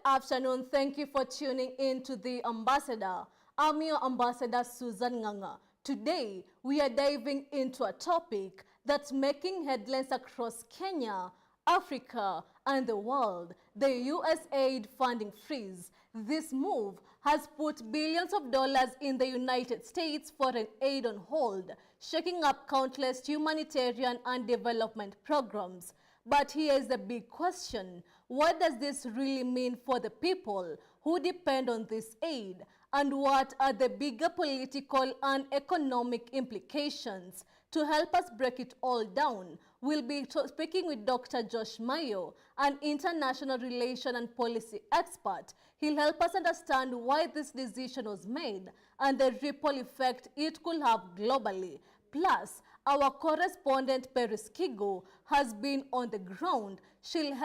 afternoon. Thank you for tuning in to The Ambassador. I'm your ambassador, Susan Nganga. Today, we are diving into a topic that's making headlines across Kenya, Africa, and the world: the USAID funding freeze. This move has put billions of dollars in the United States foreign aid on hold, shaking up countless humanitarian and development programs. But here is the big question: what does this really mean for the people who depend on this aid? And what are the bigger political and economic implications? To help us break it all down, we'll be speaking with Dr. Josh Mayo, an international relation and policy expert. He'll help us understand why this decision was made and the ripple effect it could have globally. Plus, our correspondent Peris Kigo has been on the ground. She'll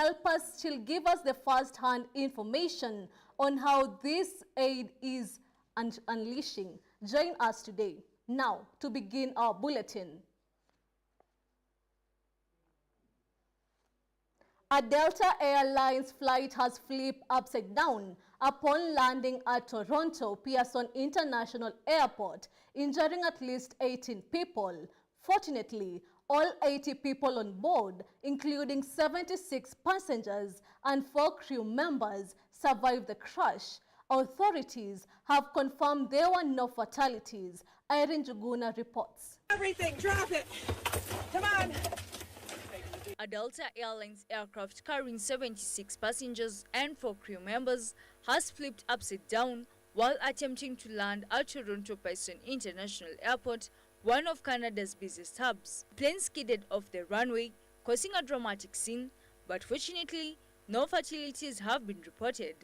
give us the first-hand information on how this aid is unleashing. Join us today. Now, to begin our bulletin. A Delta Airlines flight has flipped upside down upon landing at Toronto Pearson International Airport, injuring at least 18 people. Fortunately, all 80 people on board, including 76 passengers and 4 crew members, survived the crash. Authorities have confirmed there were no fatalities. Irene Juguna reports. Everything, drop it. Come on. A Delta Airlines aircraft carrying 76 passengers and 4 crew members has flipped upside down while attempting to land at Toronto Pearson International Airport, one of Canada's busiest hubs. The plane skidded off the runway, causing a dramatic scene, but fortunately, no fatalities have been reported.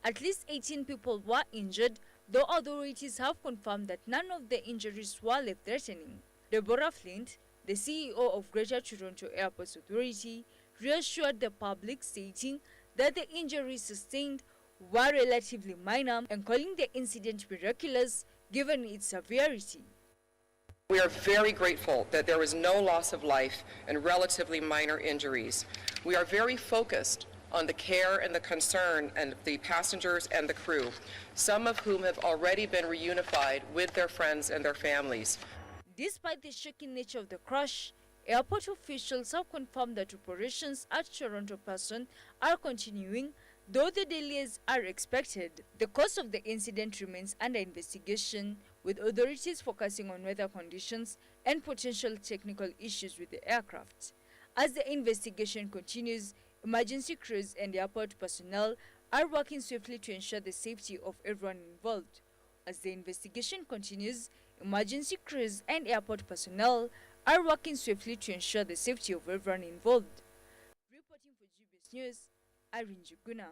At least 18 people were injured, though authorities have confirmed that none of the injuries were life-threatening. Deborah Flint, the CEO of Greater Toronto Airports Authority, reassured the public, stating that the injuries sustained were relatively minor and calling the incident miraculous given its severity. We are very grateful that there was no loss of life and relatively minor injuries. We are very focused on the care and the concern and the passengers and the crew, some of whom have already been reunified with their friends and their families. Despite the shocking nature of the crash, airport officials have confirmed that operations at Toronto Pearson are continuing, though the delays are expected. The cause of the incident remains under investigation, with authorities focusing on weather conditions and potential technical issues with the aircraft. As the investigation continues, emergency crews and airport personnel are working swiftly to ensure the safety of everyone involved. As the investigation continues, emergency crews and airport personnel are working swiftly to ensure the safety of everyone involved. Reporting for GBS News, Irene Juguna.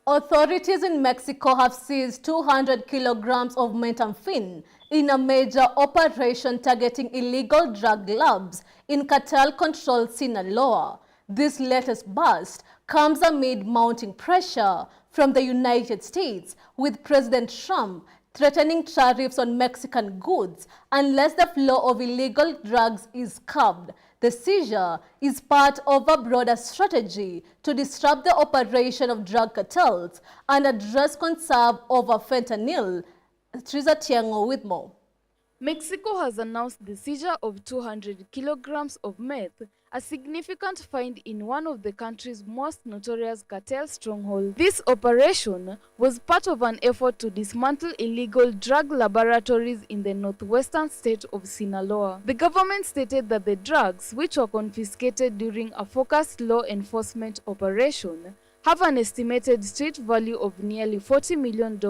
Authorities in Mexico have seized 200 kilograms of methamphetamine in a major operation targeting illegal drug labs in cartel-controlled Sinaloa. This latest bust comes amid mounting pressure from the United States, with President Trump threatening tariffs on Mexican goods unless the flow of illegal drugs is curbed. The seizure is part of a broader strategy to disrupt the operation of drug cartels and address concerns over fentanyl. Teresa Tiango with more. Mexico has announced the seizure of 200 kilograms of meth, a significant find in one of the country's most notorious cartel strongholds. This operation was part of an effort to dismantle illegal drug laboratories in the northwestern state of Sinaloa. The government stated that the drugs, which were confiscated during a focused law enforcement operation, have an estimated street value of nearly $40 million.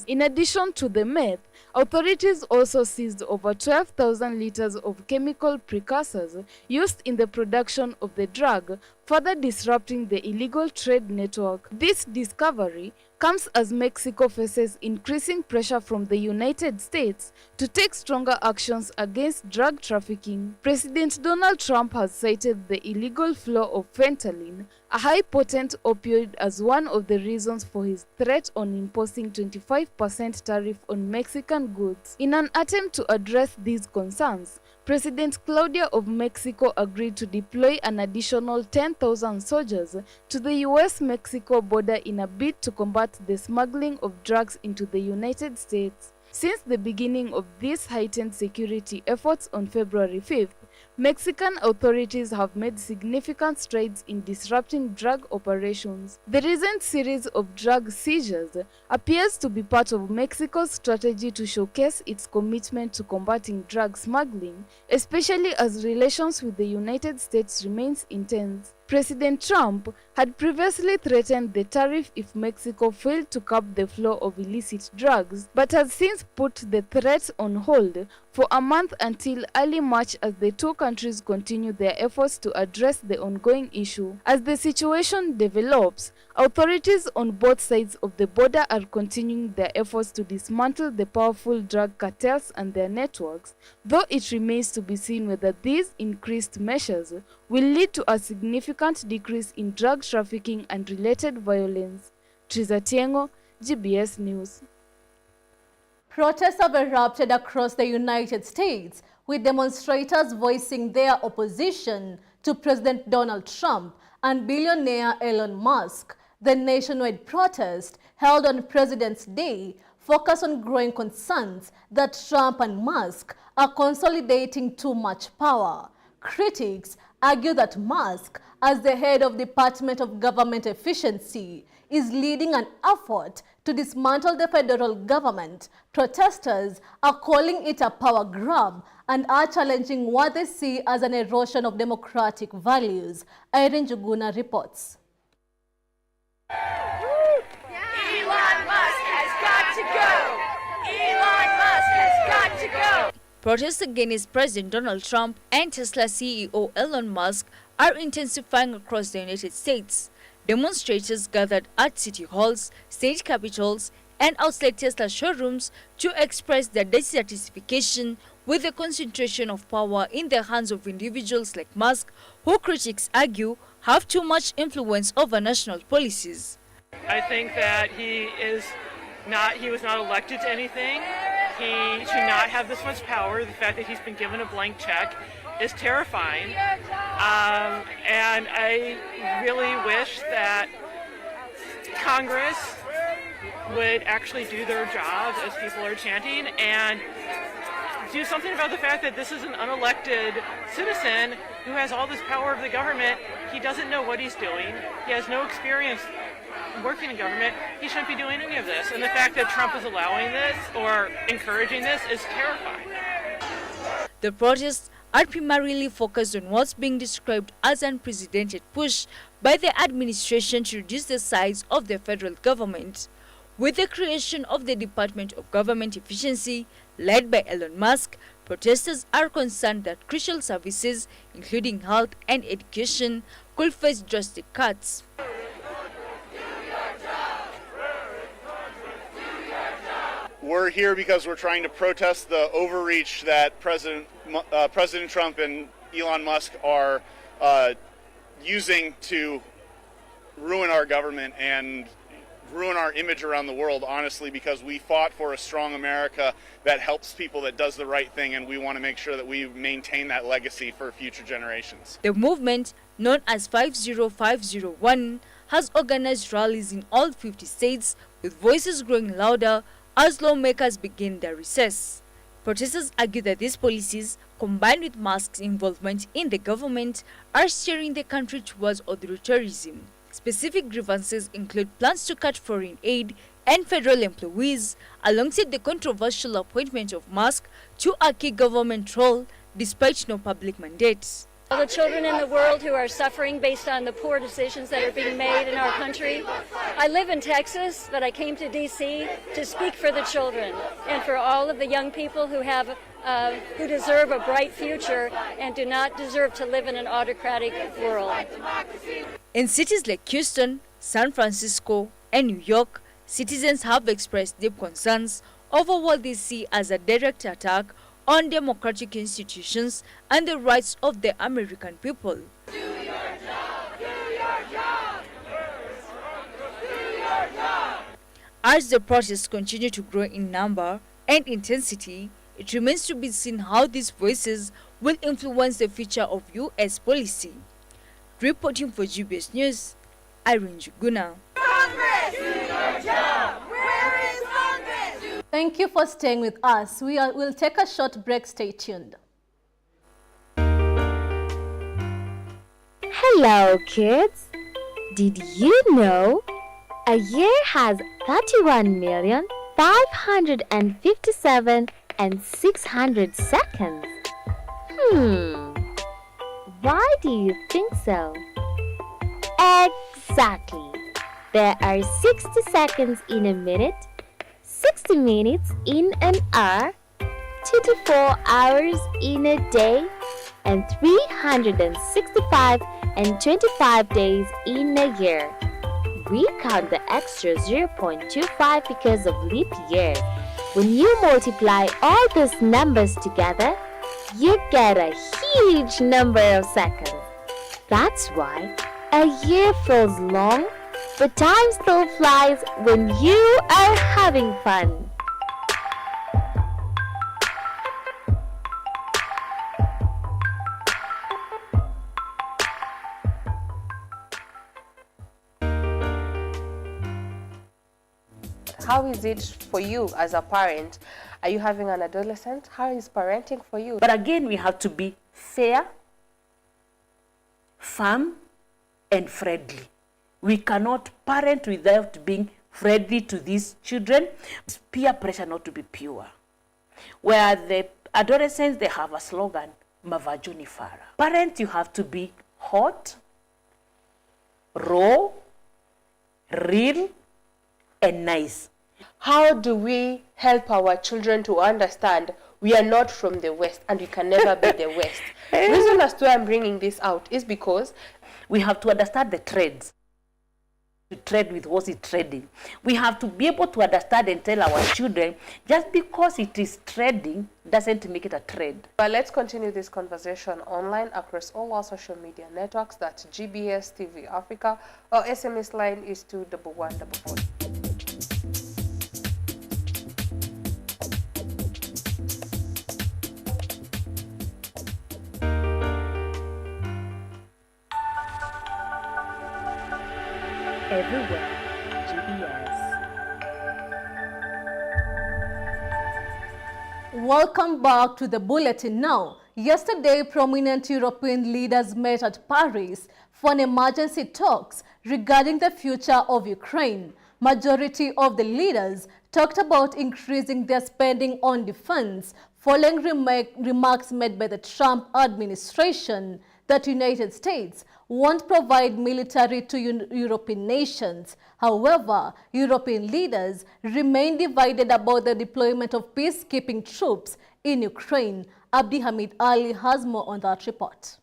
In addition to the meth, authorities also seized over 12,000 liters of chemical precursors used in the production of the drug, further disrupting the illegal trade network. This discovery comes as Mexico faces increasing pressure from the United States to take stronger actions against drug trafficking. President Donald Trump has cited the illegal flow of fentanyl, a high-potent opioid, as one of the reasons for his threat on imposing 25% tariff on Mexican goods. In an attempt to address these concerns, President Claudia of Mexico agreed to deploy an additional 10,000 soldiers to the US-Mexico border in a bid to combat the smuggling of drugs into the United States. Since the beginning of these heightened security efforts on February 5th, Mexican authorities have made significant strides in disrupting drug operations. The recent series of drug seizures appears to be part of Mexico's strategy to showcase its commitment to combating drug smuggling, especially as relations with the United States remains intense. President Trump had previously threatened the tariff if Mexico failed to curb the flow of illicit drugs, but has since put the threat on hold for a month until early March as the two countries continue their efforts to address the ongoing issue. As the situation develops, authorities on both sides of the border are continuing their efforts to dismantle the powerful drug cartels and their networks, though it remains to be seen whether these increased measures will lead to a significant decrease in drug trafficking and related violence. Triza Tiengo, GBS News. Protests have erupted across the United States, with demonstrators voicing their opposition to President Donald Trump and billionaire Elon Musk. The nationwide protest, held on President's Day, focused on growing concerns that Trump and Musk are consolidating too much power. Critics argue that Musk, as the head of Department of Government Efficiency, is leading an effort to dismantle the federal government. Protesters are calling it a power grab and are challenging what they see as an erosion of democratic values. Irene Juguna reports. Elon Musk has got to go! Elon Musk has got to go! Protests against President Donald Trump and Tesla CEO Elon Musk are intensifying across the United States. Demonstrators gathered at city halls, state capitals, and outside Tesla showrooms to express their dissatisfaction with the concentration of power in the hands of individuals like Musk, who critics argue have too much influence over national policies. I think that he was not elected to anything. He should not have this much power. The fact that he's been given a blank check is terrifying. And I really wish that Congress would actually do their job, as people are chanting, and do something about the fact that this is an unelected citizen who has all this power of the government. He doesn't know what he's doing. He has no experience working in government. He shouldn't be doing any of this. And the fact that Trump is allowing this or encouraging this is terrifying. The protests are primarily focused on what's being described as an unprecedented push by the administration to reduce the size of the federal government. With the creation of the Department of Government Efficiency, led by Elon Musk, protesters are concerned that crucial services, including health and education, could face drastic cuts. We're here because we're trying to protest the overreach that President Trump and Elon Musk are using to ruin our government and ruin our image around the world, honestly, because we fought for a strong America that helps people, that does the right thing, and we want to make sure that we maintain that legacy for future generations. The movement, known as 50501, has organized rallies in all 50 states, with voices growing louder as lawmakers begin their recess. Protesters argue that these policies, combined with Musk's involvement in the government, are steering the country towards authoritarianism. Specific grievances include plans to cut foreign aid and federal employees, alongside the controversial appointment of Musk to a key government role despite no public mandate. All the children in the world who are suffering based on the poor decisions that are being made in our country. I live in Texas, but I came to D.C. to speak for the children and for all of the young people who deserve a bright future and do not deserve to live in an autocratic world. In cities like Houston, San Francisco, and New York, citizens have expressed deep concerns over what they see as a direct attack on democratic institutions and the rights of the American people. Do your job! Do your job! Do your job! As the protests continue to grow in number and intensity, It remains to be seen how these voices will influence the future of U.S. policy. Reporting for GBS News, Irene Juguna. Thank you for staying with us. We'll take a short break. Stay tuned. Hello, kids. Did you know a year has 31,557,600 seconds? Why do you think so? Exactly. There are 60 seconds in a minute, 60 minutes in an hour, 2 to 4 hours in a day, and 365 and 25 days in a year. We count the extra 0.25 because of leap year. When you multiply all those numbers together, you get a huge number of seconds. That's why a year feels long, but time still flies when you are having fun. How is it for you as a parent? Are you having an adolescent? How is parenting for you? But again, we have to be fair, firm, and friendly. We cannot parent without being friendly to these children. It's peer pressure not to be pure. Where the adolescents, they have a slogan, Mavajuni Fara. Parents, you have to be hot, raw, real, and nice. How do we help our children to understand we are not from the West and we can never be the West? The reason as to why I'm bringing this out is because we have to understand the trends. To trade with what is trading. We have to be able to understand and tell our children just because it is trading doesn't make it a trade. But let's continue this conversation online across all our social media networks. That's GBS TV Africa. Our SMS line is 21144. Everywhere, GBS. Welcome back to the bulletin now. Yesterday, prominent European leaders met at Paris for an emergency talks regarding the future of Ukraine. Majority of the leaders talked about increasing their spending on defense following remarks made by the Trump administration that United States won't provide military to European nations. However, European leaders remain divided about the deployment of peacekeeping troops in Ukraine. Abdi Hamid Ali has more on that report.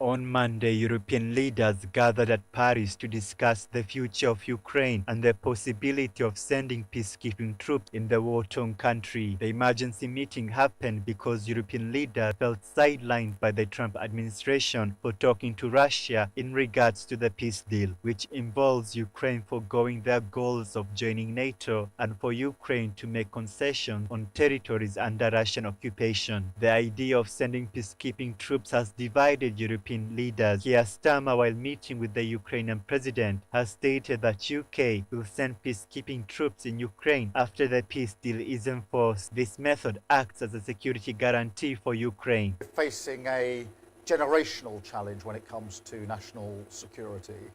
On Monday, European leaders gathered at Paris to discuss the future of Ukraine and the possibility of sending peacekeeping troops in the war-torn country. The emergency meeting happened because European leaders felt sidelined by the Trump administration for talking to Russia in regards to the peace deal, which involves Ukraine foregoing their goals of joining NATO and for Ukraine to make concessions on territories under Russian occupation. The idea of sending peacekeeping troops has divided European leaders. Keir Starmer, while meeting with the Ukrainian president, has stated that UK will send peacekeeping troops in Ukraine after the peace deal is enforced. This method acts as a security guarantee for Ukraine. Facing a generational challenge when it comes to national security.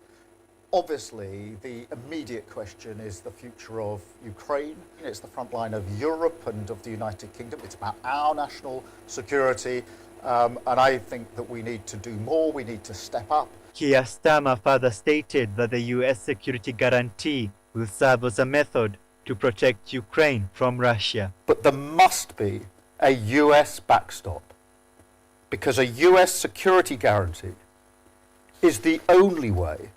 Obviously, the immediate question is the future of Ukraine. It's the front line of Europe and of the United Kingdom. It's about our national security. And I think that we need to do more, we need to step up. Keir Starmer further stated that the US security guarantee will serve as a method to protect Ukraine from Russia. But there must be a US backstop, because a US security guarantee is the only way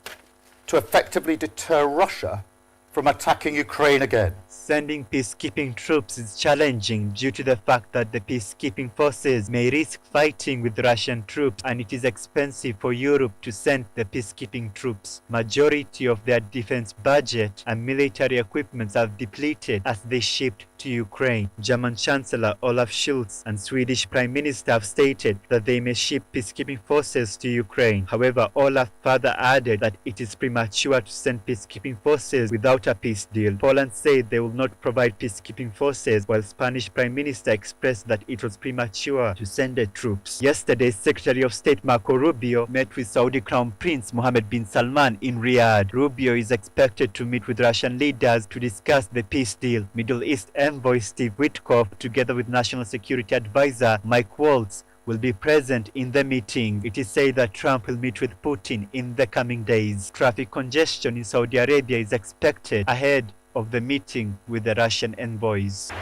to effectively deter Russia from attacking Ukraine again. Sending peacekeeping troops is challenging due to the fact that the peacekeeping forces may risk fighting with Russian troops, and it is expensive for Europe to send the peacekeeping troops. Majority of their defense budget and military equipment have depleted as they shipped to Ukraine. German Chancellor Olaf Scholz and Swedish Prime Minister have stated that they may ship peacekeeping forces to Ukraine. However, Olaf further added that it is premature to send peacekeeping forces without a peace deal. Poland said they will not provide peacekeeping forces, while Spanish Prime Minister expressed that it was premature to send the troops. Yesterday, Secretary of State Marco Rubio met with Saudi Crown Prince Mohammed bin Salman in Riyadh. Rubio is expected to meet with Russian leaders to discuss the peace deal. Middle East envoy Steve Witkoff, together with National Security Advisor Mike Waltz, will be present in the meeting. It is said that Trump will meet with Putin in the coming days. Traffic congestion in Saudi Arabia is expected ahead of the meeting with the Russian envoys.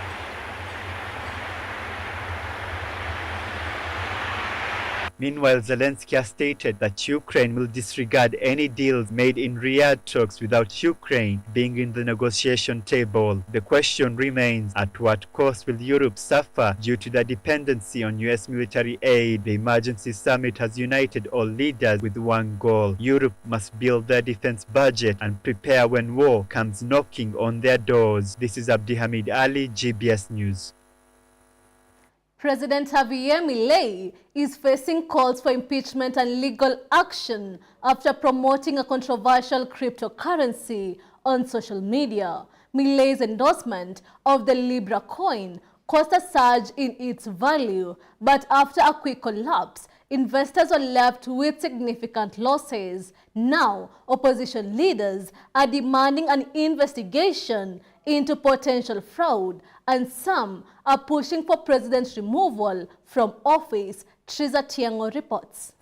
Meanwhile, Zelensky has stated that Ukraine will disregard any deals made in Riyadh talks without Ukraine being in the negotiation table. The question remains, at what cost will Europe suffer due to their dependency on US military aid? The emergency summit has united all leaders with one goal. Europe must build their defense budget and prepare when war comes knocking on their doors. This is Abdihamid Ali, GBS News. President Javier Milei is facing calls for impeachment and legal action after promoting a controversial cryptocurrency on social media. Milei's endorsement of the Libra coin caused a surge in its value, but after a quick collapse, investors were left with significant losses. Now, opposition leaders are demanding an investigation into potential fraud, and some are pushing for president's removal from office. Triza Tiango reports.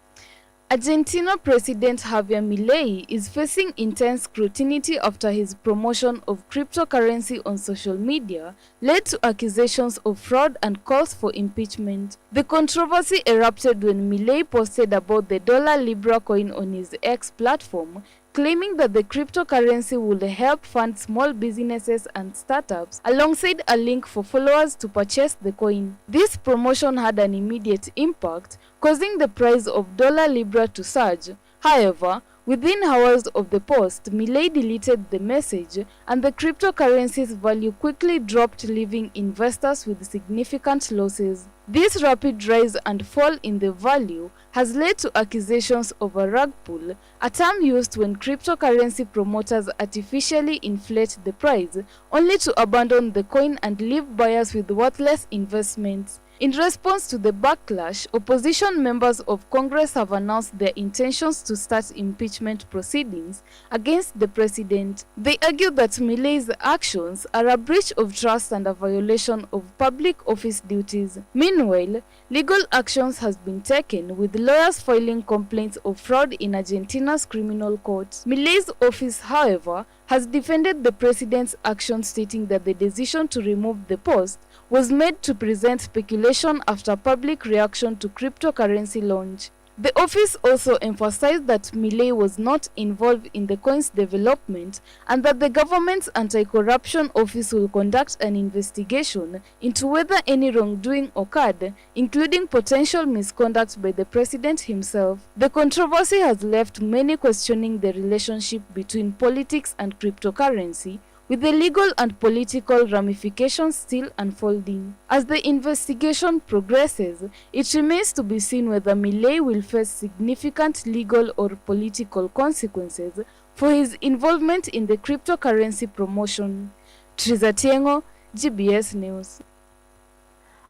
Argentina President Javier Milei is facing intense scrutiny after his promotion of cryptocurrency on social media led to accusations of fraud and calls for impeachment. The controversy erupted when Milei posted about the dollar Libra coin on his X platform, claiming that the cryptocurrency would help fund small businesses and startups, alongside a link for followers to purchase the coin. This promotion had an immediate impact, causing the price of dollar Libra to surge. However, within hours of the post, Milei deleted the message, and the cryptocurrency's value quickly dropped, leaving investors with significant losses. This rapid rise and fall in the value has led to accusations of a rug pull, a term used when cryptocurrency promoters artificially inflate the price, only to abandon the coin and leave buyers with worthless investments. In response to the backlash, opposition members of Congress have announced their intentions to start impeachment proceedings against the president. They argue that Milei's actions are a breach of trust and a violation of public office duties. Meanwhile, legal actions has been taken, with lawyers filing complaints of fraud in Argentina's criminal courts. Milei's office, however, has defended the president's action, stating that the decision to remove the post was made to present speculation after public reaction to cryptocurrency launch. The office also emphasized that Milei was not involved in the coin's development, and that the government's anti-corruption office will conduct an investigation into whether any wrongdoing occurred, including potential misconduct by the president himself. The controversy has left many questioning the relationship between politics and cryptocurrency, with the legal and political ramifications still unfolding. As the investigation progresses, it remains to be seen whether Milei will face significant legal or political consequences for his involvement in the cryptocurrency promotion. Triza Tiengo, GBS News.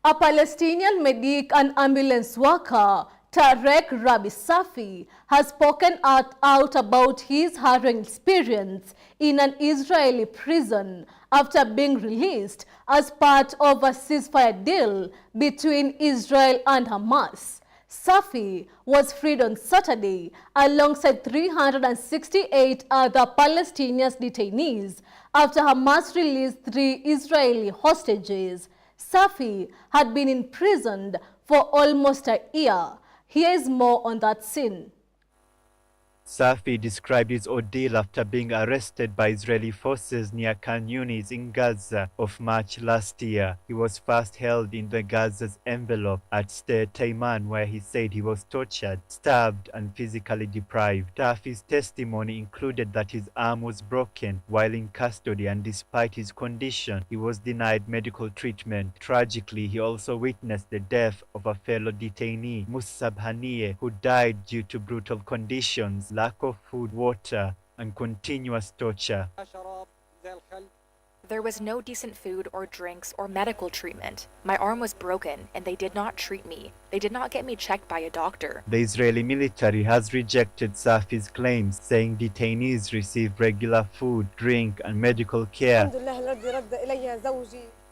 A Palestinian medic and ambulance worker, Tarek Rabi Safi, has spoken out about his harrowing experience in an Israeli prison after being released as part of a ceasefire deal between Israel and Hamas. Safi was freed on Saturday alongside 368 other Palestinian detainees after Hamas released 3 Israeli hostages. Safi had been imprisoned for almost a year. Here is more on that scene. Safi described his ordeal after being arrested by Israeli forces near Khan Yunis in Gaza of March last year. He was first held in the Gaza's envelope at Sder Taiman, where he said he was tortured, stabbed and physically deprived. Safi's testimony included that his arm was broken while in custody, and despite his condition, he was denied medical treatment. Tragically, he also witnessed the death of a fellow detainee, Musab Haniyeh, who died due to brutal conditions, lack of food, water, and continuous torture. There was no decent food or drinks or medical treatment. My arm was broken and they did not treat me. They did not get me checked by a doctor. The Israeli military has rejected Safi's claims, saying detainees receive regular food, drink, and medical care.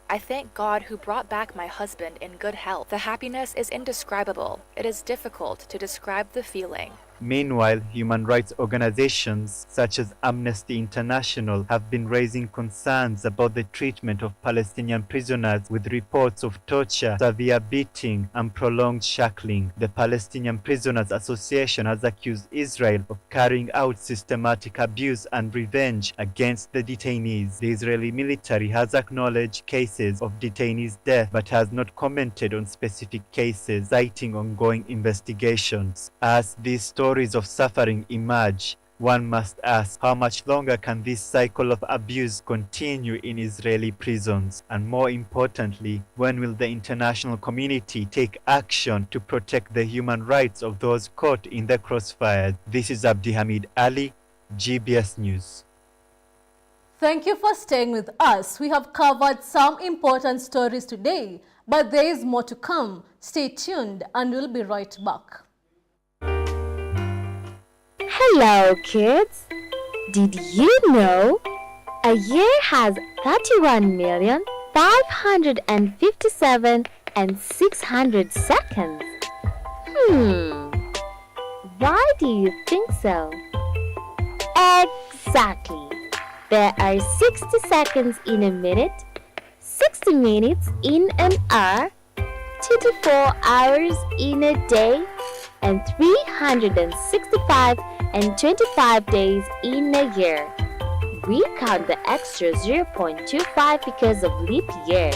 I thank God who brought back my husband in good health. The happiness is indescribable. It is difficult to describe the feeling. Meanwhile, human rights organizations such as Amnesty International have been raising concerns about the treatment of Palestinian prisoners, with reports of torture, severe beating, and prolonged shackling. The Palestinian Prisoners Association has accused Israel of carrying out systematic abuse and revenge against the detainees. The Israeli military has acknowledged cases of detainees' death but has not commented on specific cases, citing ongoing investigations. As these stories of suffering emerge, one must ask, how much longer can this cycle of abuse continue in Israeli prisons? And more importantly, when will the international community take action to protect the human rights of those caught in the crossfires? This is Abdi Hamid Ali, GBS News. Thank you for staying with us. We have covered some important stories today, but there is more to come. Stay tuned and we'll be right back. Hello, kids. Did you know a year has 31,557,600 seconds? Why do you think so? Exactly. There are 60 seconds in a minute, 60 minutes in an hour, 2 to 4 hours in a day, and 365 and 25 days in a year. We count the extra 0.25 because of leap year.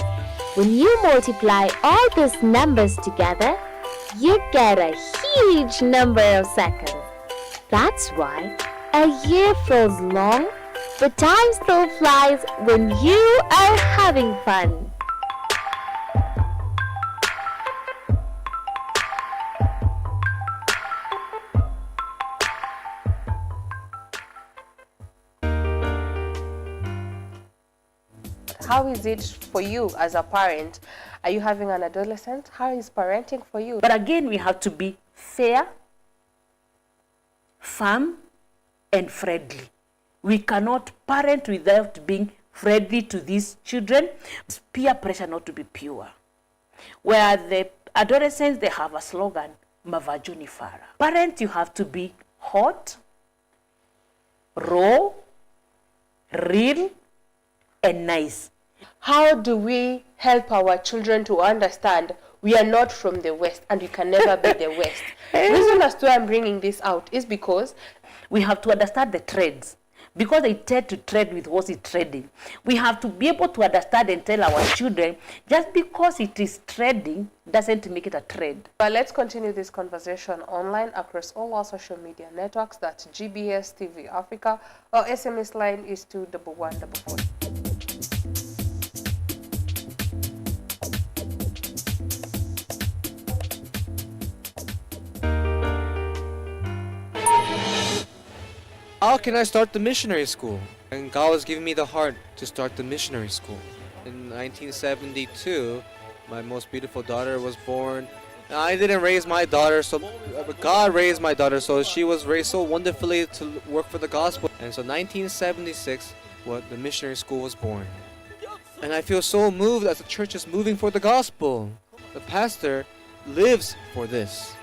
When you multiply all these numbers together, you get a huge number of seconds. That's why a year feels long, but time still flies when you are having fun. How is it for you as a parent? Are you having an adolescent? How is parenting for you? But again, we have to be fair, firm, and friendly. We cannot parent without being friendly to these children. It's peer pressure not to be pure. Where the adolescents, they have a slogan, Mavajuni Fara. Parent, you have to be hot, raw, real, and nice. How do we help our children to understand we are not from the West and we can never be the West? The reason as to why I'm bringing this out is because we have to understand the trends. Because they tend to trade with what is trading. We have to be able to understand and tell our children, just because it is trading doesn't make it a trade. But let's continue this conversation online across all our social media networks. That's GBS TV Africa. Our SMS line is 21144. How can I start the missionary school? And God was giving me the heart to start the missionary school. In 1972, my most beautiful daughter was born. Now, I didn't raise my daughter, but God raised my daughter, so she was raised so wonderfully to work for the gospel. And so 1976, the missionary school was born. And I feel so moved as the church is moving for the gospel. The pastor lives for this.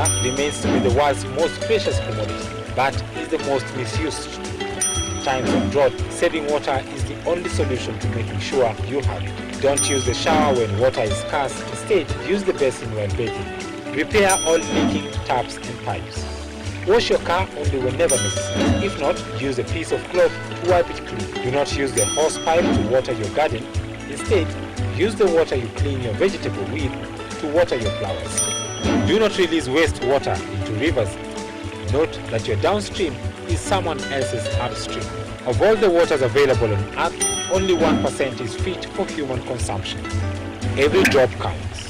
Water remains to be the world's most precious commodity, but is the most misused. In times of drought, saving water is the only solution to making sure you have it. Don't use the shower when water is scarce. Instead, use the basin when bathing. Repair all leaking taps and pipes. Wash your car only whenever necessary. If not, use a piece of cloth to wipe it clean. Do not use the hose pipe to water your garden. Instead, use the water you clean your vegetable with to water your flowers. Do not release wastewater into rivers. Note that your downstream is someone else's upstream. Of all the waters available on Earth, only 1% is fit for human consumption. Every drop counts.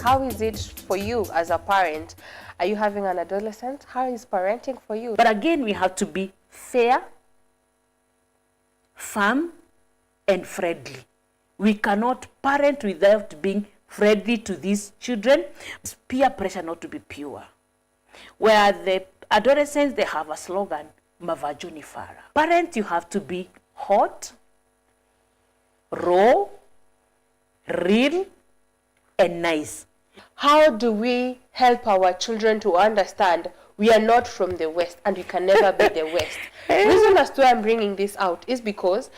How is it for you as a parent? Are you having an adolescent? How is parenting for you? But again, we have to be fair, firm, and friendly. We cannot parent without being friendly to these children. It's peer pressure not to be pure. Where the adolescents, they have a slogan, Mavajuni Fara. Parents, you have to be hot, raw, real, and nice. How do we help our children to understand we are not from the West and we can never be the West? The reason as to why I'm bringing this out is because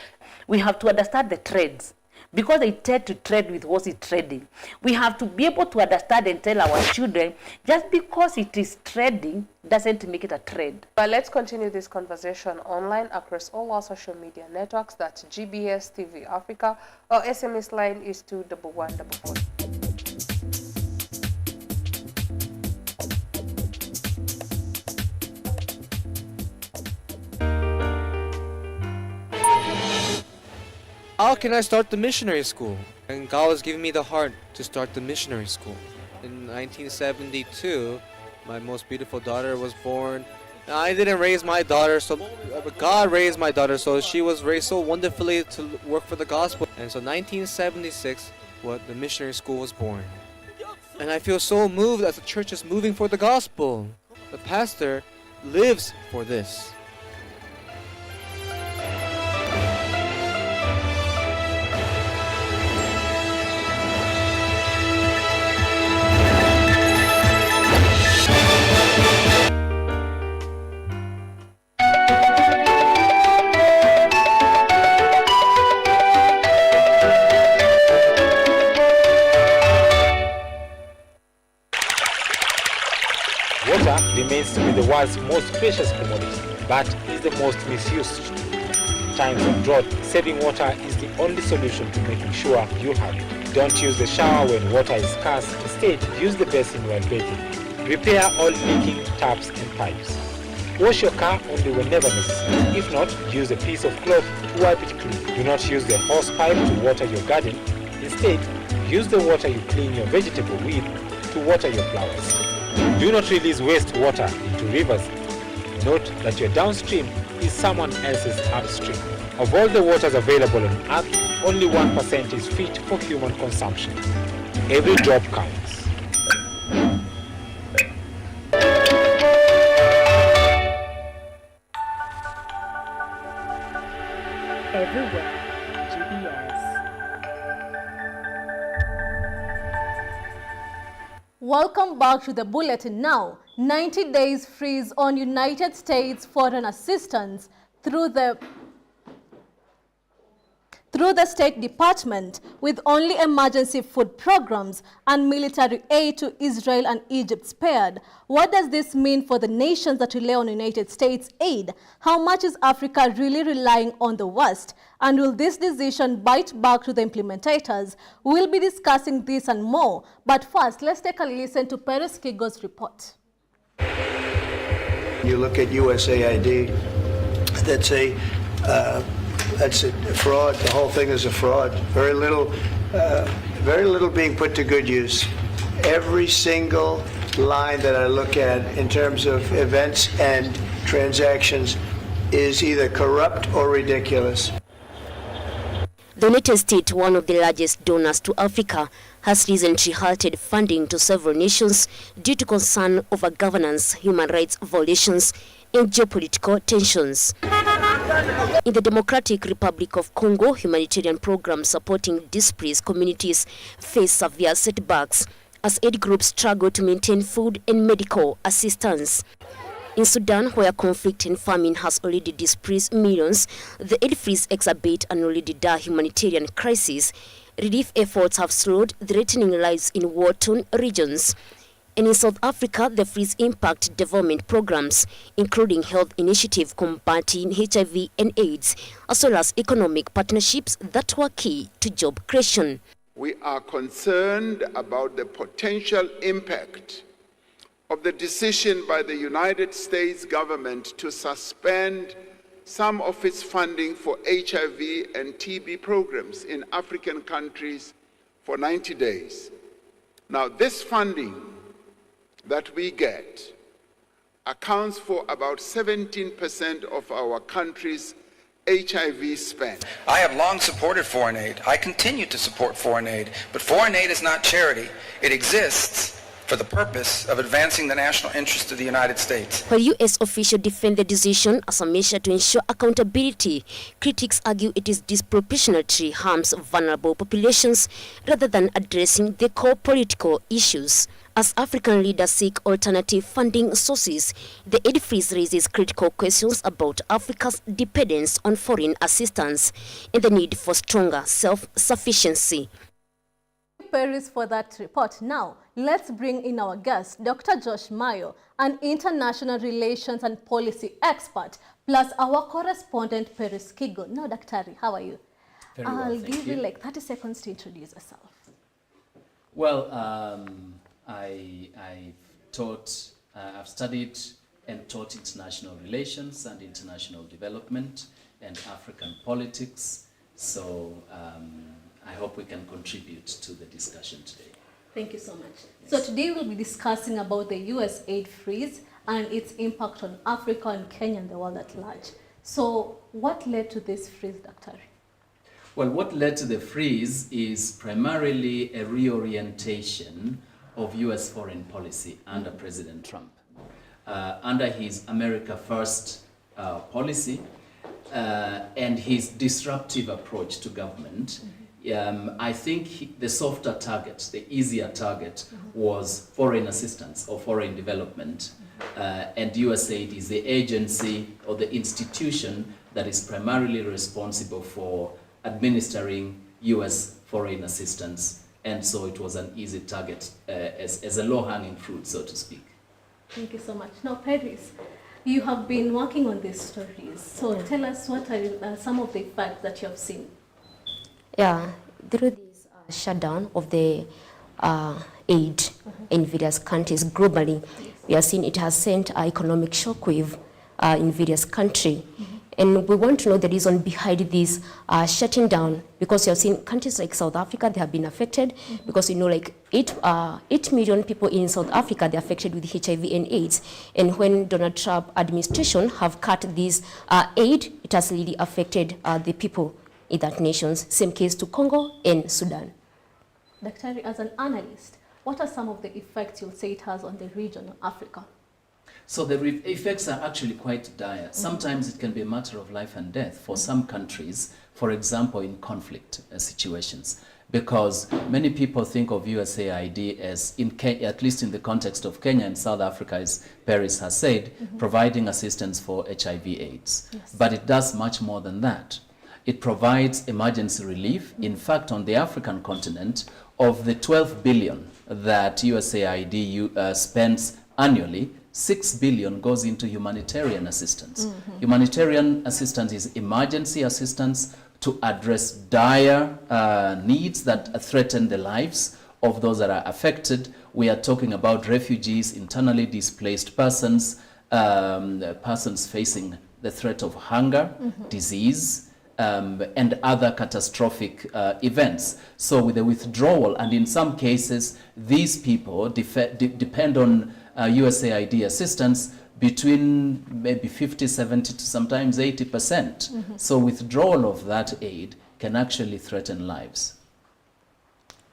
we have to understand the trends. Because they tend to trade with what is trading. We have to be able to understand and tell our children, just because it is trading doesn't make it a trade. But let's continue this conversation online across all our social media networks. That's GBS TV Africa. Our SMS line is 21144. How can I start the missionary school? And God was giving me the heart to start the missionary school. In 1972, my most beautiful daughter was born. I didn't raise my daughter, but God raised my daughter, so she was raised so wonderfully to work for the gospel. And so 1976, the missionary school was born. And I feel so moved that the church is moving for the gospel. The pastor lives for this. Water remains to be the world's most precious commodity, but is the most misused. In times of drought, saving water is the only solution to making sure you have it. Don't use the shower when water is scarce. Instead, use the basin when bathing. Repair all leaking taps and pipes. Wash your car only whenever necessary. If not, use a piece of cloth to wipe it clean. Do not use the hose pipe to water your garden. Instead, use the water you clean your vegetable with to water your flowers. Do not release wastewater into rivers. Note that your downstream is someone else's upstream. Of all the waters available on Earth, only 1% is fit for human consumption. Every drop counts. Everywhere, GBS. Welcome back to the bulletin now. 90 days freeze on United States foreign assistance through the State Department, with only emergency food programs and military aid to Israel and Egypt spared. What does this mean for the nations that rely on United States aid? How much is Africa really relying on the West? And will this decision bite back to the implementators? We'll be discussing this and more. But first, let's take a listen to Peres Kigo's report. You look at USAID, that's a fraud. The whole thing is a fraud. Very little being put to good use. Every single line that I look at in terms of events and transactions is either corrupt or ridiculous. The United States, one of the largest donors to Africa, has recently halted funding to several nations due to concern over governance, human rights violations, and geopolitical tensions. In the Democratic Republic of Congo, humanitarian programs supporting displaced communities face severe setbacks as aid groups struggle to maintain food and medical assistance. In Sudan, where conflict and famine has already displaced millions, the aid freeze exacerbate an already dire humanitarian crisis. Relief efforts have slowed, threatening lives in war-torn regions. And in South Africa, the freeze impact development programs, including health initiative combating HIV and AIDS, as well as economic partnerships that were key to job creation. We are concerned about the potential impact of the decision by the United States government to suspend some of its funding for HIV and TB programs in African countries for 90 days. Now, this funding that we get accounts for about 17% of our country's HIV spend. I have long supported foreign aid. I continue to support foreign aid, but foreign aid is not charity. It exists for the purpose of advancing the national interest of the United States. While U.S. officials defend the decision as a measure to ensure accountability, critics argue it is disproportionately harms vulnerable populations rather than addressing the core political issues. As African leaders seek alternative funding sources, the aid freeze raises critical questions about Africa's dependence on foreign assistance and the need for stronger self-sufficiency. Paris for that report. Now, let's bring in our guest, Dr. Josh Mayo, an international relations and policy expert, plus our correspondent, Paris Kigo. Now, Daktari, how are you? Very well, I'll thank give you you like 30 seconds to introduce yourself. Well, I've taught, I've studied and taught international relations and international development and African politics. So I hope we can contribute to the discussion today. Thank you so much. Yes. So today we'll be discussing about the U.S. aid freeze and its impact on Africa and Kenya and the world at large. So what led to this freeze, Dr.? Well, what led to the freeze is primarily a reorientation of U.S. foreign policy under President Trump. Under his America First policy and his disruptive approach to government, I think the softer target, the easier target, was foreign assistance or foreign development. And USAID is the agency or the institution that is primarily responsible for administering US foreign assistance. And so it was an easy target as a low-hanging fruit, so to speak. Thank you so much. Now, Paris, you have been working on these stories. So tell us what are some of the facts that you have seen. Yeah, through this shutdown of the aid in various countries globally, we have seen it has sent an economic shockwave in various countries. And we want to know the reason behind this shutting down, because you have seen countries like South Africa, they have been affected, because you know like 8 million people in South Africa, they're affected with HIV and AIDS. And when Donald Trump administration have cut this aid, it has really affected the people in that nations. Same case to Congo and Sudan. Dr. As an analyst, what are some of the effects you'll say it has on the region of Africa? So the effects are actually quite dire. Sometimes it can be a matter of life and death for some countries, for example, in conflict situations, because many people think of USAID as, at least in the context of Kenya and South Africa, as Paris has said, providing assistance for HIV/AIDS. Yes. But it does much more than that. It provides emergency relief. In fact, on the African continent, of the 12 billion that USAID spends annually, 6 billion goes into humanitarian assistance. Humanitarian assistance is emergency assistance to address dire needs that threaten the lives of those that are affected. We are talking about refugees, internally displaced persons, persons facing the threat of hunger, disease, and other catastrophic events. So with the withdrawal, and in some cases, these people depend on USAID assistance between maybe 50, 70 to sometimes 80%. So withdrawal of that aid can actually threaten lives.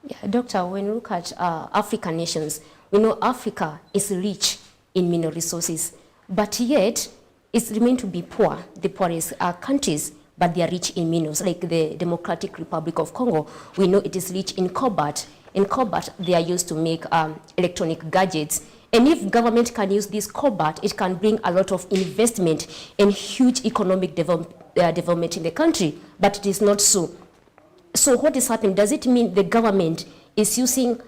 Yeah, Doctor, when we look at African nations, we know Africa is rich in mineral resources, but yet it's remained to be poor, the poorest countries, but they are rich in minerals. Like the Democratic Republic of Congo, we know it is rich in cobalt. In cobalt, they are used to make electronic gadgets. And if government can use this cobalt, it can bring a lot of investment and huge economic development in the country, but it is not so. So what is happening? Does it mean the government is using,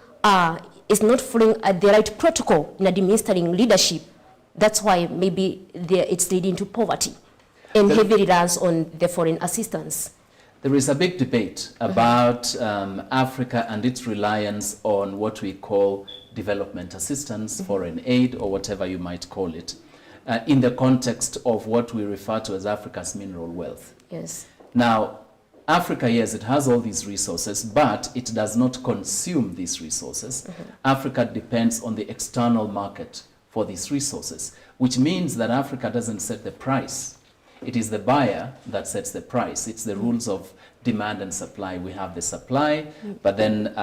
is not following the right protocol in administering leadership? That's why maybe it's leading to poverty and heavy reliance on the foreign assistance. There is a big debate about Africa and its reliance on what we call development assistance, foreign aid, or whatever you might call it, in the context of what we refer to as Africa's mineral wealth. Yes. Now, Africa, yes, it has all these resources, but it does not consume these resources. Africa depends on the external market for these resources, which means that Africa doesn't set the price. It is the buyer that sets the price. It's the rules of demand and supply. We have the supply, but then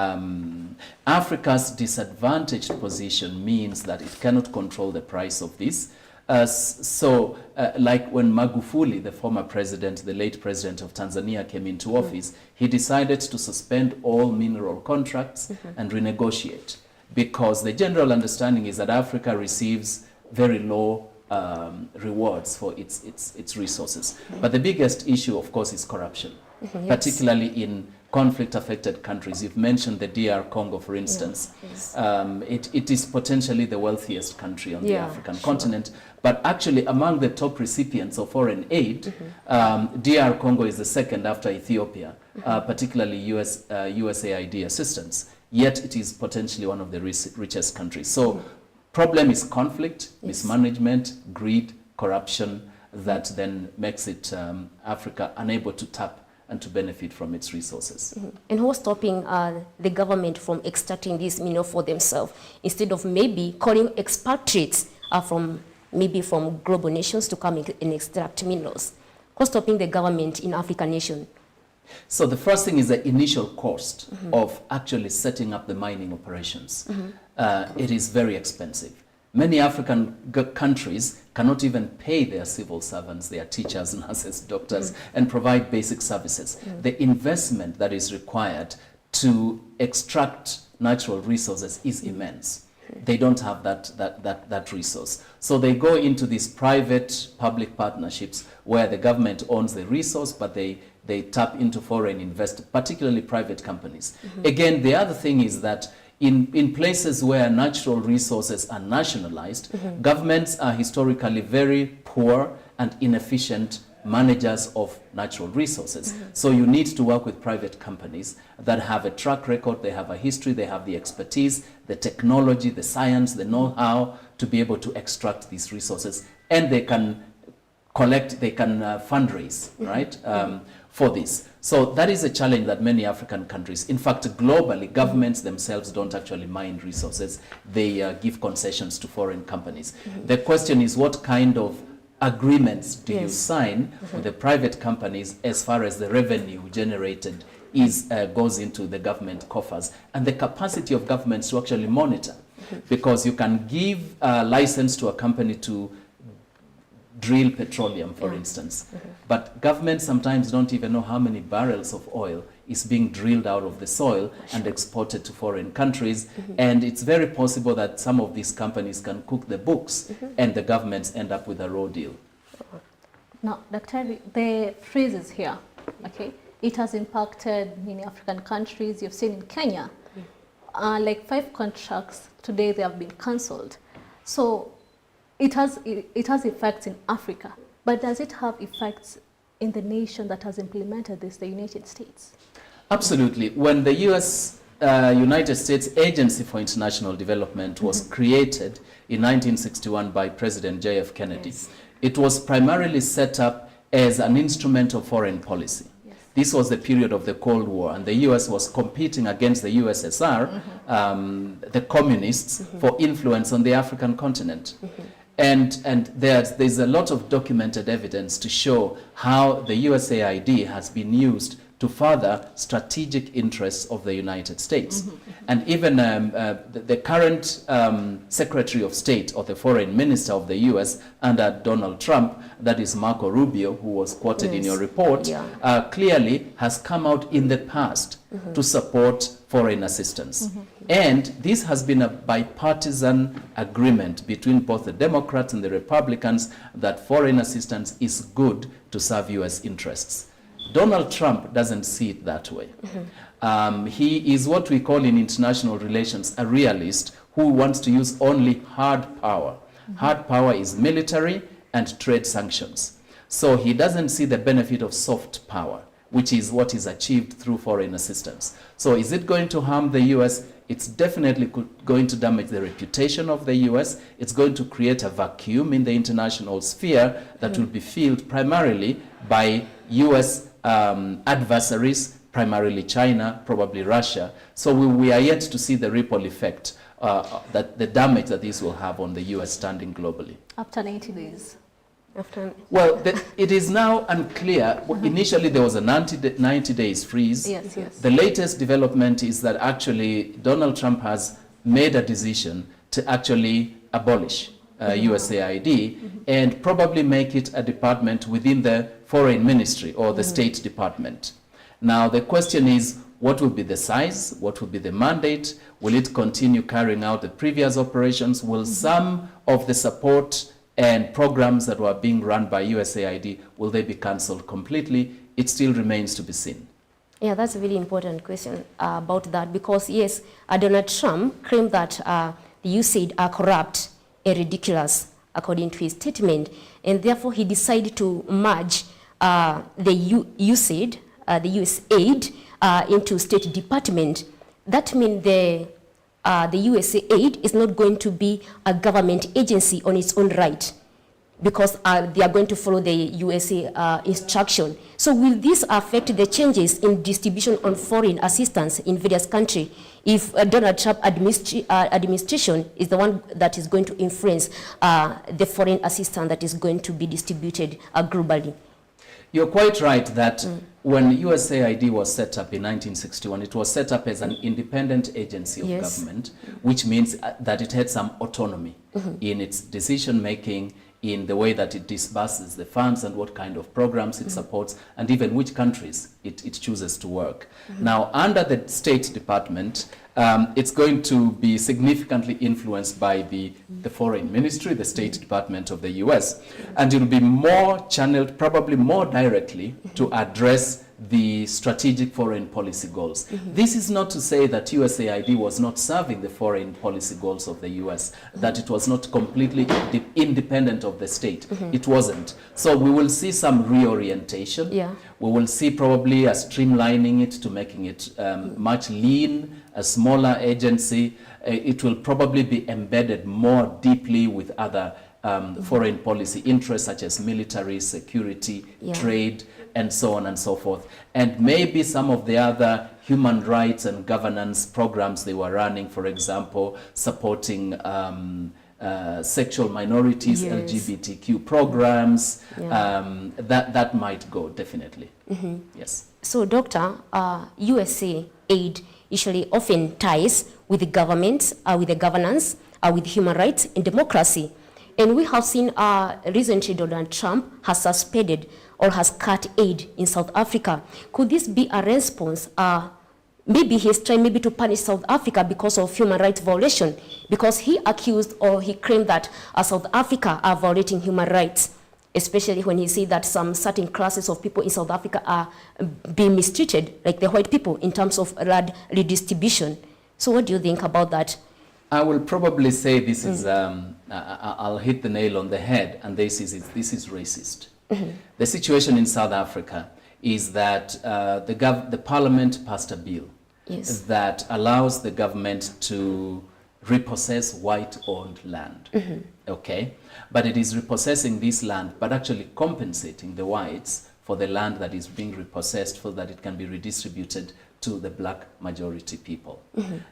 Africa's disadvantaged position means that it cannot control the price of this. Like when Magufuli, the former president, the late president of Tanzania, came into office, he decided to suspend all mineral contracts and renegotiate, because the general understanding is that Africa receives very low rewards for its resources. But the biggest issue, of course, is corruption, particularly in conflict-affected countries. You've mentioned the DR Congo, for instance. It is potentially the wealthiest country on the African continent, but actually among the top recipients of foreign aid, DR Congo is the second after Ethiopia, particularly USAID assistance, yet it is potentially one of the richest countries. So problem is conflict, mismanagement, greed, corruption, that then makes it Africa unable to tap and to benefit from its resources. And who's stopping the government from extracting this mineral for themselves, instead of maybe calling expatriates from global nations to come and extract minerals? Who's stopping the government in African nation? So the first thing is the initial cost of actually setting up the mining operations. It is very expensive. Many African countries cannot even pay their civil servants, their teachers, nurses, doctors, and provide basic services. The investment that is required to extract natural resources is immense. They don't have that resource. So they go into these private-public partnerships where the government owns the resource, but they tap into foreign investors, particularly private companies. Again, the other thing is that in places where natural resources are nationalized, governments are historically very poor and inefficient managers of natural resources. So you need to work with private companies that have a track record, they have a history, they have the expertise, the technology, the science, the know-how to be able to extract these resources, and they can collect, they can fundraise, right, for this. So that is a challenge that many African countries, in fact, globally, governments themselves don't actually mine resources. They give concessions to foreign companies. The question is, what kind of agreements do you sign with the private companies as far as the revenue generated goes into the government coffers, and the capacity of governments to actually monitor? Because you can give a license to a company to drill petroleum, for instance, but governments sometimes don't even know how many barrels of oil is being drilled out of the soil and exported to foreign countries, and it's very possible that some of these companies can cook the books and the governments end up with a raw deal. Now, Dr. the freezes here, okay, it has impacted many African countries. You've seen in Kenya, like 5 contracts today, they have been cancelled. So it has effects in Africa, but does it have effects in the nation that has implemented this, the United States? Absolutely. When the United States Agency for International Development was created in 1961 by President J.F. Kennedy, it was primarily set up as an instrument of foreign policy. This was the period of the Cold War, and the U.S. was competing against the USSR, the communists, for influence on the African continent. And there's a lot of documented evidence to show how the USAID has been used to further strategic interests of the United States. And even the current Secretary of State or the Foreign Minister of the US under Donald Trump, that is Marco Rubio, who was quoted in your report, clearly has come out in the past to support foreign assistance. And this has been a bipartisan agreement between both the Democrats and the Republicans that foreign assistance is good to serve US interests. Donald Trump doesn't see it that way. He is what we call in international relations a realist who wants to use only hard power. Hard power is military and trade sanctions. So he doesn't see the benefit of soft power, which is what is achieved through foreign assistance. So is it going to harm the US? It's definitely going to damage the reputation of the US. It's going to create a vacuum in the international sphere that will be filled primarily by US adversaries, primarily China, probably Russia. So we are yet to see the ripple effect, that the damage that this will have on the US standing globally. After 90 days. Well, it is now unclear. Initially, there was a 90 days freeze. Yes, yes. The latest development is that actually Donald Trump has made a decision to actually abolish USAID and probably make it a department within the Foreign Ministry or the State Department. Now, the question is, what will be the size? What will be the mandate? Will it continue carrying out the previous operations? Will some of the support and programs that were being run by USAID, will they be cancelled completely? It still remains to be seen. Yeah, that's a really important question about that, because yes, Donald Trump claimed that the USAID are corrupt and ridiculous, according to his statement, and therefore he decided to merge the USAID, the USAID, into State Department. That means the USAID is not going to be a government agency on its own right, because they are going to follow the USA instruction. So will this affect the changes in distribution on foreign assistance in various countries if Donald Trump administration is the one that is going to influence the foreign assistance that is going to be distributed globally? You're quite right that when USAID was set up in 1961, it was set up as an independent agency of government, which means that it had some autonomy in its decision-making, in the way that it disburses the funds and what kind of programs it supports, and even which countries it chooses to work. Now, under the State Department, it's going to be significantly influenced by the Foreign Ministry, the State Department of the US, and it will be more channeled, probably more directly, to address the strategic foreign policy goals. This is not to say that USAID was not serving the foreign policy goals of the US, that it was not completely independent of the state. It wasn't. So we will see some reorientation. We will see probably a streamlining it to making it much lean, a smaller agency. It will probably be embedded more deeply with other foreign policy interests such as military, security, trade, and so on and so forth. And maybe some of the other human rights and governance programs they were running, for example, supporting sexual minorities, LGBTQ programs, that might go, definitely. Yes. So, Doctor, USAID usually often ties with the government, with the governance, with human rights and democracy. And we have seen recently Donald Trump has suspended or has cut aid in South Africa. Could this be a response? Maybe he's trying to punish South Africa because of human rights violation, because he accused or he claimed that South Africa are violating human rights, especially when he said that some certain classes of people in South Africa are being mistreated, like the white people, in terms of redistribution. So what do you think about that? I will probably say this is, I'll hit the nail on the head, and this is racist. The situation in South Africa is that the parliament passed a bill that allows the government to repossess white-owned land. Okay? But it is repossessing this land, but actually compensating the whites for the land that is being repossessed so that it can be redistributed to the black majority people.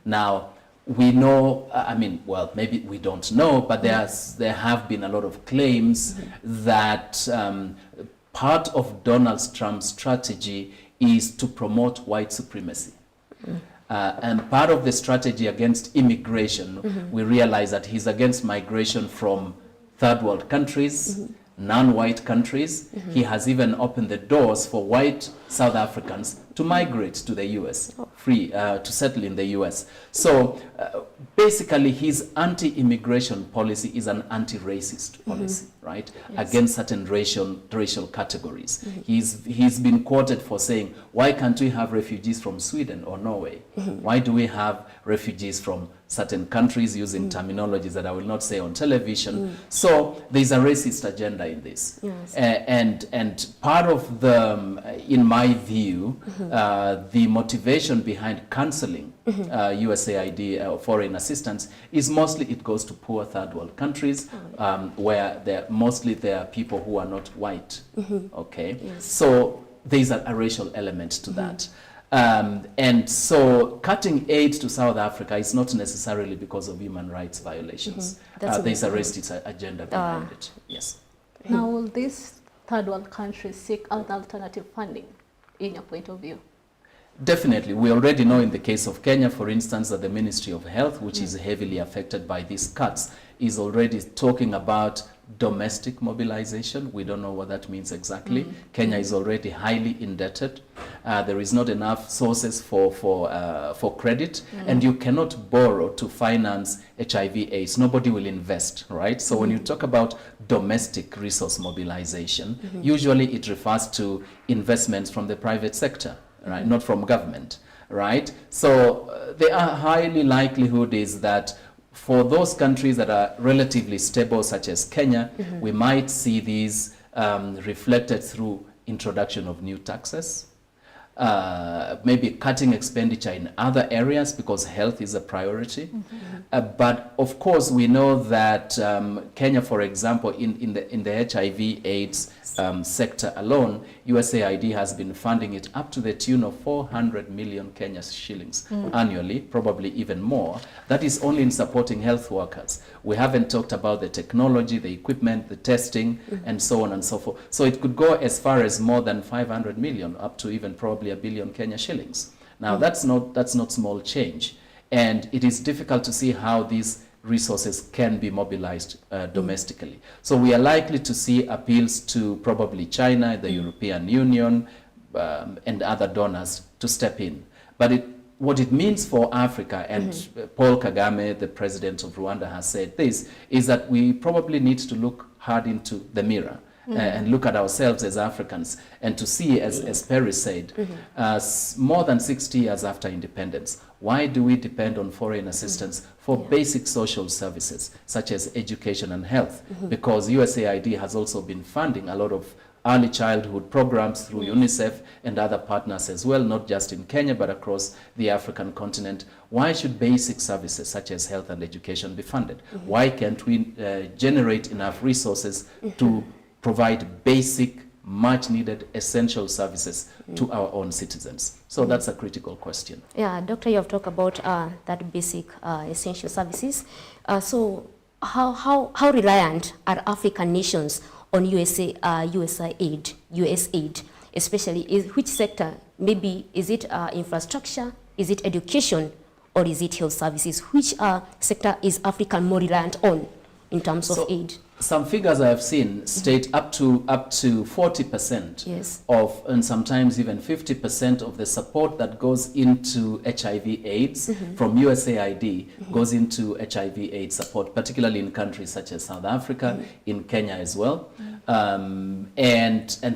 Now, we know, well, maybe we don't know, but there have been a lot of claims that part of Donald Trump's strategy is to promote white supremacy. And part of the strategy against immigration, we realize that he's against migration from third world countries, non-white countries. He has even opened the doors for white South Africans to migrate to the US, to settle in the US. So basically his anti-immigration policy is an anti-racist policy, right? Yes. Against certain racial categories. He's been quoted for saying, why can't we have refugees from Sweden or Norway? Why do we have refugees from certain countries, using terminologies that I will not say on television? So there's a racist agenda in this. Yes. And part of the, in my view, the motivation behind cancelling USAID foreign assistance is mostly it goes to poor third world countries, where mostly there are people who are not white. Okay, Yes. so there's a racial element to that. And so cutting aid to South Africa is not necessarily because of human rights violations. That's There's a good. racist agenda behind it. Yes. Now, will these third world countries seek out alternative funding, in your point of view? Definitely. We already know in the case of Kenya, for instance, that the Ministry of Health, which is heavily affected by these cuts, is already talking about domestic mobilization. We don't know what that means exactly. Kenya is already highly indebted. There is not enough sources for credit, and you cannot borrow to finance HIV/AIDS. Nobody will invest, right? So when you talk about domestic resource mobilization, usually it refers to investments from the private sector, right? Not from government, right? So the highly likelihood is that for those countries that are relatively stable, such as Kenya, we might see these reflected through introduction of new taxes, maybe cutting expenditure in other areas because health is a priority. But of course, we know that Kenya, for example, in the HIV/AIDS sector alone, USAID has been funding it up to the tune of 400 million Kenya shillings annually, probably even more. That is only in supporting health workers. We haven't talked about the technology, the equipment, the testing, and so on and so forth. So it could go as far as more than 500 million, up to even probably a billion Kenya shillings. Now that's not small change, and it is difficult to see how these resources can be mobilized domestically. So we are likely to see appeals to probably China, the European Union, and other donors to step in. But what it means for Africa, and Paul Kagame, the president of Rwanda, has said this, is that we probably need to look hard into the mirror and look at ourselves as Africans, and to see, as Perry said, more than 60 years after independence, why do we depend on foreign assistance for basic social services, such as education and health? Because USAID has also been funding a lot of early childhood programs through UNICEF and other partners as well, not just in Kenya, but across the African continent. Why should basic services such as health and education be funded? Why can't we generate enough resources to provide basic, much needed, essential services to our own citizens? So that's a critical question. Yeah, Doctor, you have talked about that basic essential services. So how reliant are African nations on USAID, especially which sector? Maybe is it infrastructure, is it education, or is it health services? Which sector is Africa more reliant on in terms of aid? Some figures I have seen state up to 40% of, and sometimes even 50% of the support that goes into HIV/AIDS from USAID goes into HIV/AIDS support, particularly in countries such as South Africa, in Kenya as well. And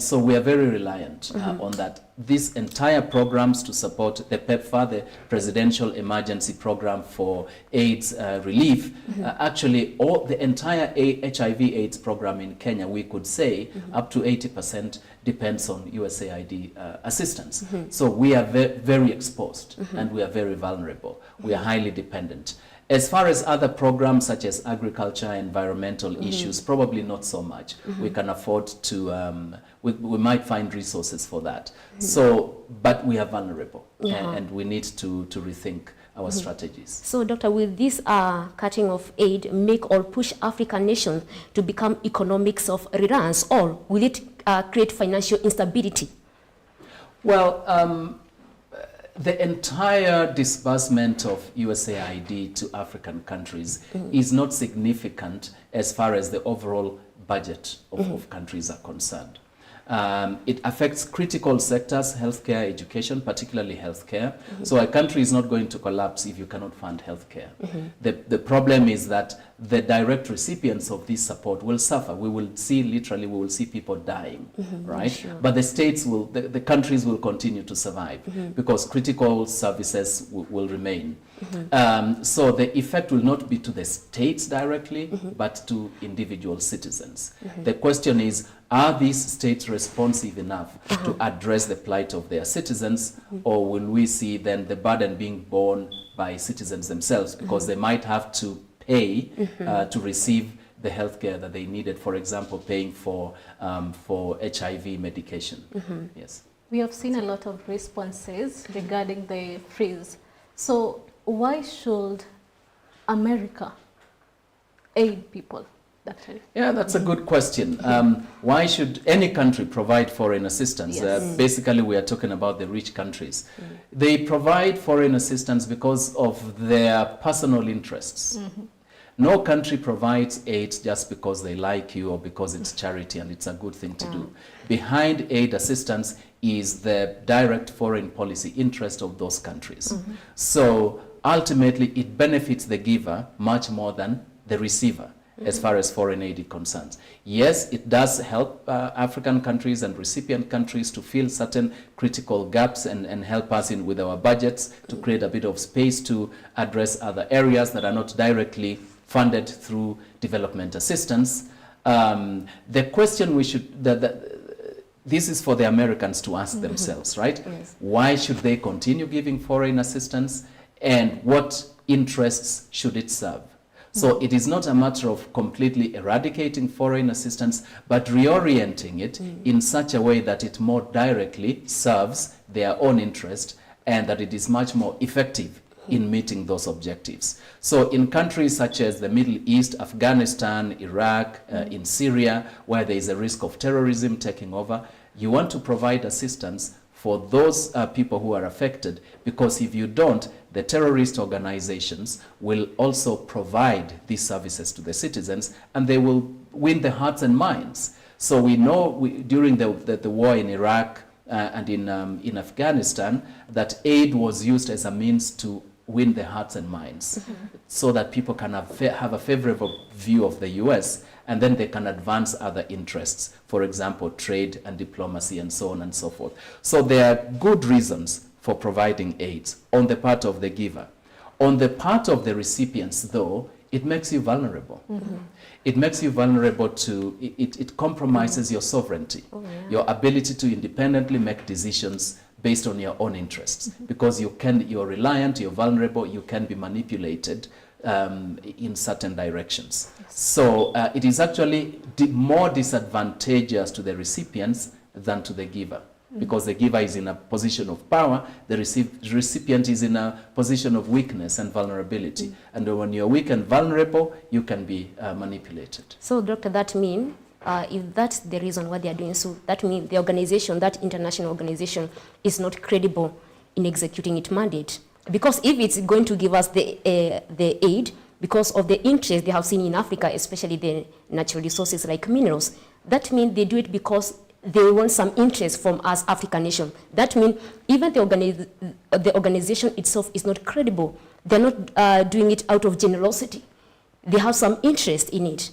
so we are very reliant on that. These entire programs to support the PEPFAR, the Presidential Emergency Program for AIDS Relief, actually the entire HIV/AIDS program in Kenya, we could say up to 80% depends on USAID assistance. So we are very exposed and we are very vulnerable. We are highly dependent. As far as other programs such as agriculture, environmental issues, probably not so much. We can afford to, we might find resources for that. So, but we are vulnerable and we need to rethink our strategies. So, Doctor, will this cutting of aid make or push African nations to become economics of reliance, or will it create financial instability? Well, the entire disbursement of USAID to African countries is not significant as far as the overall budget of countries are concerned. It affects critical sectors, healthcare, education, particularly healthcare. So a country is not going to collapse if you cannot fund healthcare. The problem is that the direct recipients of this support will suffer. We will see, literally, we will see people dying, right? Sure. But the states will, the countries will continue to survive because critical services will remain. So the effect will not be to the states directly, but to individual citizens. The question is, are these states responsive enough to address the plight of their citizens, or will we see then the burden being borne by citizens themselves because they might have to pay to receive the healthcare that they needed, for example, paying for HIV medication. Yes. We have seen a lot of responses regarding the freeze. So why should America aid people? Yeah, that's a good question. Why should any country provide foreign assistance? Yes. Basically, we are talking about the rich countries. They provide foreign assistance because of their personal interests. No country provides aid just because they like you or because it's charity and it's a good thing to do. Behind aid assistance is the direct foreign policy interest of those countries. So ultimately, it benefits the giver much more than the receiver as far as foreign aid is concerned. Yes, it does help African countries and recipient countries to fill certain critical gaps and help us in with our budgets to create a bit of space to address other areas that are not directly funded through development assistance. The question we should, this is for the Americans to ask themselves, right? Yes. Why should they continue giving foreign assistance and what interests should it serve? So it is not a matter of completely eradicating foreign assistance, but reorienting it in such a way that it more directly serves their own interest and that it is much more effective in meeting those objectives. So in countries such as the Middle East, Afghanistan, Iraq, in Syria, where there is a risk of terrorism taking over, you want to provide assistance for those people who are affected, because if you don't, the terrorist organizations will also provide these services to the citizens and they will win the hearts and minds. So we know during the war in Iraq and in Afghanistan that aid was used as a means to win the hearts and minds so that people can have a favorable view of the US and then they can advance other interests, for example, trade and diplomacy and so on and so forth. So there are good reasons for providing aid on the part of the giver. On the part of the recipients, though, it makes you vulnerable. It makes you vulnerable to, it compromises your sovereignty, your ability to independently make decisions based on your own interests, because you're reliant, you're vulnerable, you can be manipulated in certain directions. So it is actually more disadvantageous to the recipients than to the giver, because the giver is in a position of power, the recipient is in a position of weakness and vulnerability. And when you're weak and vulnerable, you can be manipulated. So, Doctor, that means if that's the reason why they are doing so, that means the organization, that international organization, is not credible in executing its mandate. Because if it's going to give us the aid, because of the interest they have seen in Africa, especially the natural resources like minerals, that means they do it because they want some interest from us African nation. That means even the organization itself is not credible. They're not doing it out of generosity. They have some interest in it.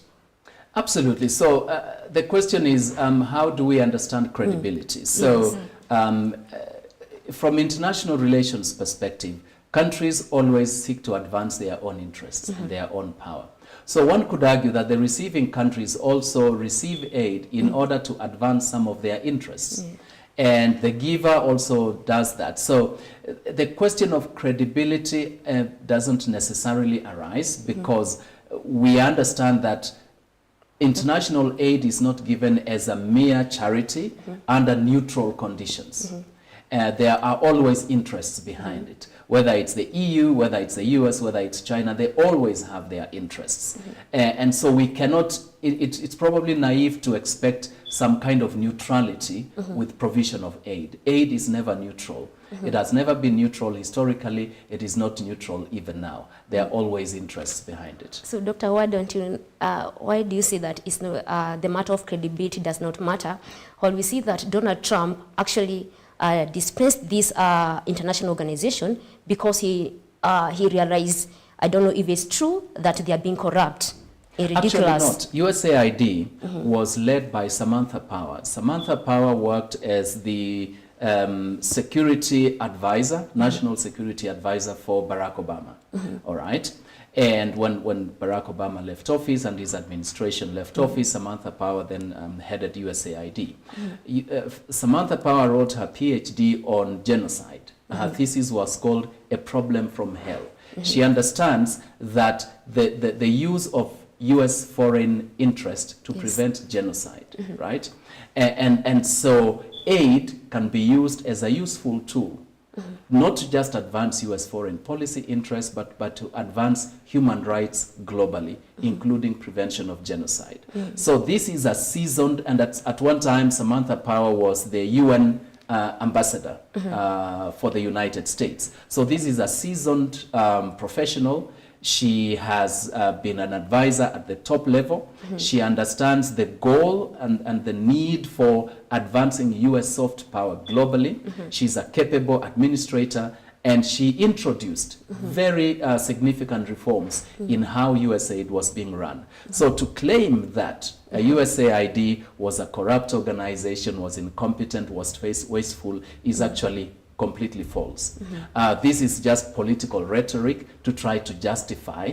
Absolutely. So the question is, how do we understand credibility? So from international relations perspective, countries always seek to advance their own interests and their own power. So one could argue that the receiving countries also receive aid in order to advance some of their interests. And the giver also does that. So the question of credibility doesn't necessarily arise, because we understand that international aid is not given as a mere charity under neutral conditions. there are always interests behind it. Whether it's the EU, whether it's the US, whether it's China, they always have their interests. And so we cannot, it's probably naive to expect some kind of neutrality with provision of aid. Aid is never neutral. It has never been neutral historically. It is not neutral even now. There are always interests behind it. So, Doctor, why do you say that it's no, the matter of credibility does not matter? While we see that Donald Trump actually dispensed this international organization because he realized, I don't know if it's true, that they are being corrupt. Ridiculous. Actually not. USAID was led by Samantha Power. Samantha Power worked as the security advisor, national security advisor for Barack Obama. All right. And when Barack Obama left office and his administration left office, Samantha Power then headed USAID. Samantha Power wrote her PhD on genocide. Her thesis was called A Problem from Hell. She understands that the use of US foreign interest to prevent genocide, right? And so aid can be used as a useful tool, not to just advance US foreign policy interests, but to advance human rights globally, including prevention of genocide. So this is a seasoned, and at one time Samantha Power was the UN ambassador for the United States. So this is a seasoned professional. She has been an advisor at the top level. She understands the goal and the need for advancing US soft power globally. She's a capable administrator, and she introduced very significant reforms in how USAID was being run. So to claim that USAID was a corrupt organization, was incompetent, was wasteful, is actually completely false. This is just political rhetoric to try to justify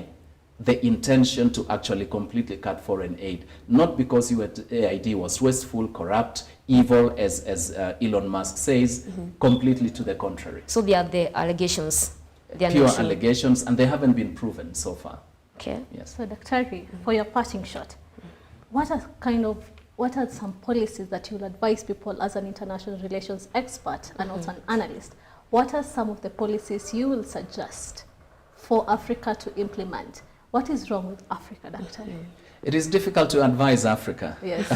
the intention to actually completely cut foreign aid, not because USAID was wasteful, corrupt, evil, as Elon Musk says, completely to the contrary. So they are the allegations. They are pure not true. allegations, and they haven't been proven so far. Okay. Yes. So, Dr. Ri, for your parting shot, what are some policies that you would advise people as an international relations expert and also an analyst? What are some of the policies you will suggest for Africa to implement? What is wrong with Africa, Dr. Ri? It is difficult to advise Africa. Yes.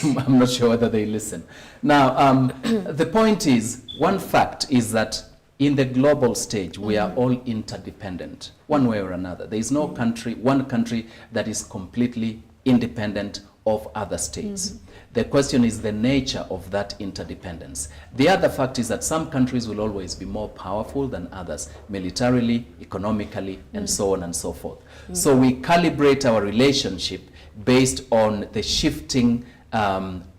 I'm not sure whether they listen. Now, the point is, one fact is that in the global stage, we are all interdependent, one way or another. There is no country, one country that is completely independent of other states. The question is the nature of that interdependence. The other fact is that some countries will always be more powerful than others, militarily, economically, and so on and so forth. So we calibrate our relationship based on the shifting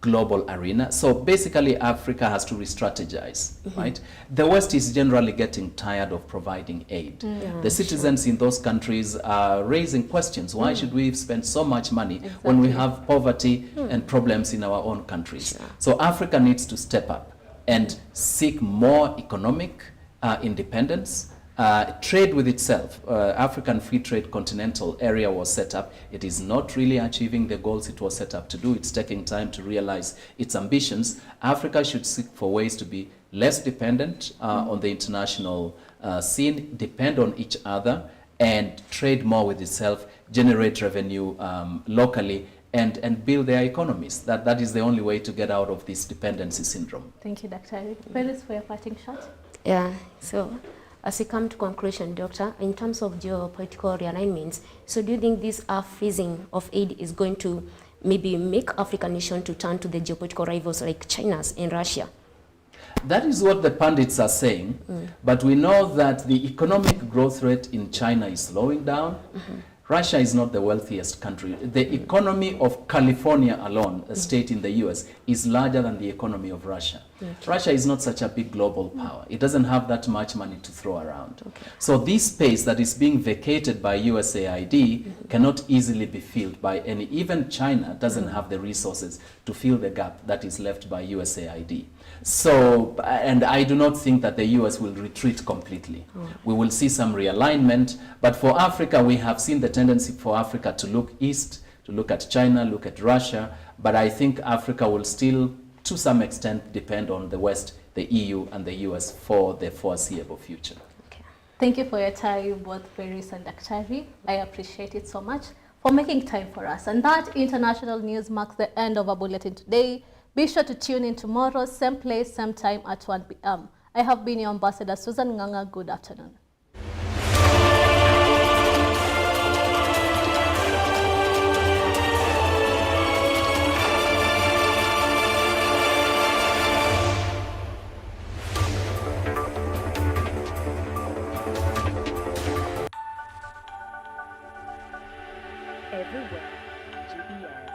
global arena. So basically, Africa has to re-strategize, right? The West is generally getting tired of providing aid. The citizens in those countries are raising questions. Why should we spend so much money when we have poverty and problems in our own countries? So Africa needs to step up and seek more economic independence, trade with itself. African Free Trade Continental Area was set up. It is not really achieving the goals it was set up to do. It's taking time to realize its ambitions. Africa should seek for ways to be less dependent on the international scene, depend on each other, and trade more with itself, generate revenue locally, and build their economies. That is the only way to get out of this dependency syndrome. Thank you, Dr. Ri. Phyllis, for your parting shot. Yeah, so as we come to conclusion, Doctor, in terms of geopolitical realignments, so do you think this freezing of aid is going to maybe make African nations to turn to the geopolitical rivals like China's and Russia? That is what the pundits are saying, but we know that the economic growth rate in China is slowing down. Russia is not the wealthiest country. The economy of California alone, a state in the US, is larger than the economy of Russia. Russia is not such a big global power. It doesn't have that much money to throw around. So this space that is being vacated by USAID cannot easily be filled by any. Even China doesn't have the resources to fill the gap that is left by USAID. So, and I do not think that the US will retreat completely. We will see some realignment, but for Africa, we have seen the tendency for Africa to look east, to look at China, look at Russia, but I think Africa will still to some extent depend on the West, the EU and the US for the foreseeable future. Thank you for your time, both Paris and Daktari. I appreciate it so much for making time for us. And that international news marks the end of our bulletin today. Be sure to tune in tomorrow, same place, same time at 1 p.m. I have been your ambassador, Susan Nganga. Good afternoon. Everywhere, GBS.